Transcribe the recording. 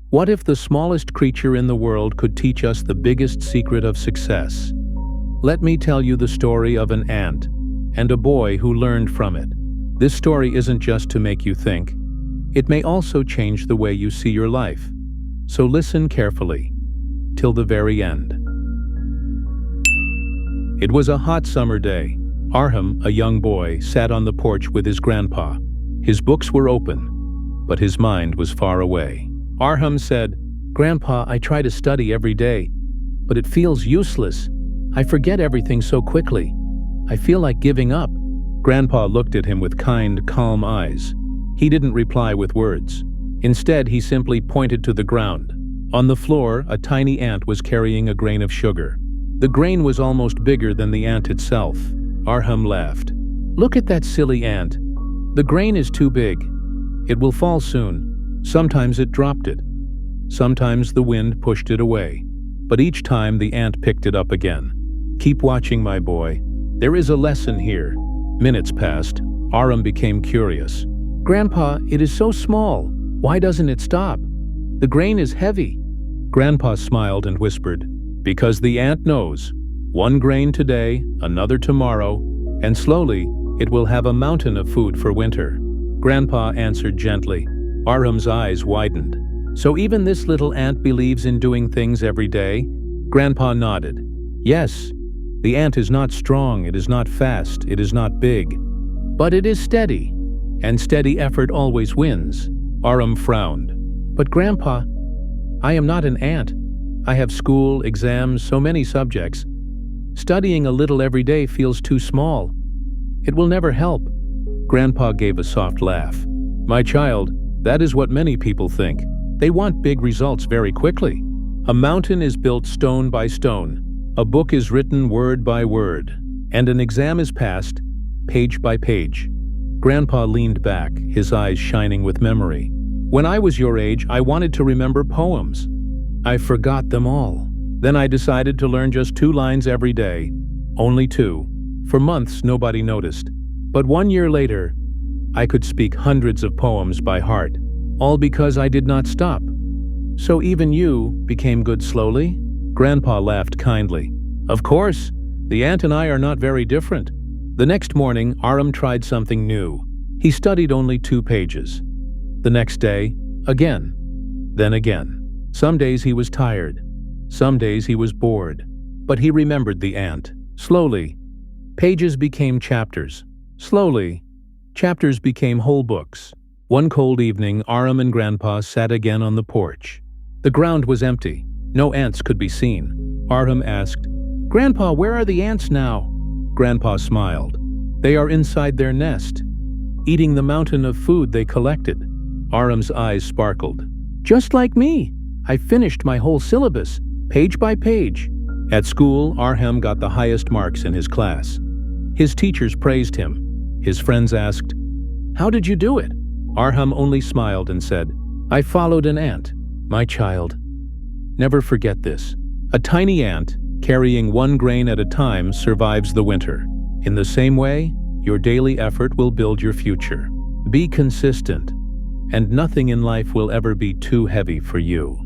What if the smallest creature in the world could teach us the biggest secret of success? Let me tell you the story of an ant and a boy who learned from it. This story isn't just to make you think. It may also change the way you see your life. So listen carefully, till the very end. It was a hot summer day. Arham, a young boy, sat on the porch with his grandpa. His books were open, but his mind was far away. Arham said, "Grandpa, I try to study every day, but it feels useless. I forget everything so quickly. I feel like giving up." Grandpa looked at him with kind, calm eyes. He didn't reply with words. Instead, he simply pointed to the ground. On the floor, a tiny ant was carrying a grain of sugar. The grain was almost bigger than the ant itself. Arham laughed. "Look at that silly ant. The grain is too big. It will fall soon." Sometimes it dropped it. Sometimes the wind pushed it away. But each time the ant picked it up again. "Keep watching, my boy. There is a lesson here." Minutes passed. Arham became curious. "Grandpa, it is so small. Why doesn't it stop? The grain is heavy." Grandpa smiled and whispered, "Because the ant knows. One grain today, another tomorrow, and slowly it will have a mountain of food for winter." Grandpa answered gently. Arham's eyes widened. "So even this little ant believes in doing things every day?" Grandpa nodded. "Yes, the ant is not strong, it is not fast, it is not big. But it is steady, and steady effort always wins." Arham frowned. "But Grandpa, I am not an ant. I have school, exams, so many subjects. Studying a little every day feels too small. It will never help." Grandpa gave a soft laugh. "My child, that is what many people think. They want big results very quickly. A mountain is built stone by stone. A book is written word by word. And an exam is passed page by page." Grandpa leaned back, his eyes shining with memory. "When I was your age, I wanted to remember poems. I forgot them all. Then I decided to learn just 2 lines every day. Only 2. For months, nobody noticed. But 1 year later, I could speak hundreds of poems by heart, all because I did not stop." "So even you became good slowly?" Grandpa laughed kindly. "Of course, the ant and I are not very different." The next morning, Arham tried something new. He studied only 2 pages. The next day, again. Then again. Some days he was tired. Some days he was bored. But he remembered the ant. Slowly, pages became chapters. Slowly, chapters became whole books. One cold evening, Arham and Grandpa sat again on the porch. The ground was empty. No ants could be seen. Arham asked, "Grandpa, where are the ants now?" Grandpa smiled. "They are inside their nest, eating the mountain of food they collected." Arham's eyes sparkled. "Just like me. I finished my whole syllabus, page by page." At school, Arham got the highest marks in his class. His teachers praised him. His friends asked, "How did you do it?" Arham only smiled and said, "I followed an ant." My child, never forget this. A tiny ant, carrying 1 grain at a time, survives the winter. In the same way, your daily effort will build your future. Be consistent, and nothing in life will ever be too heavy for you.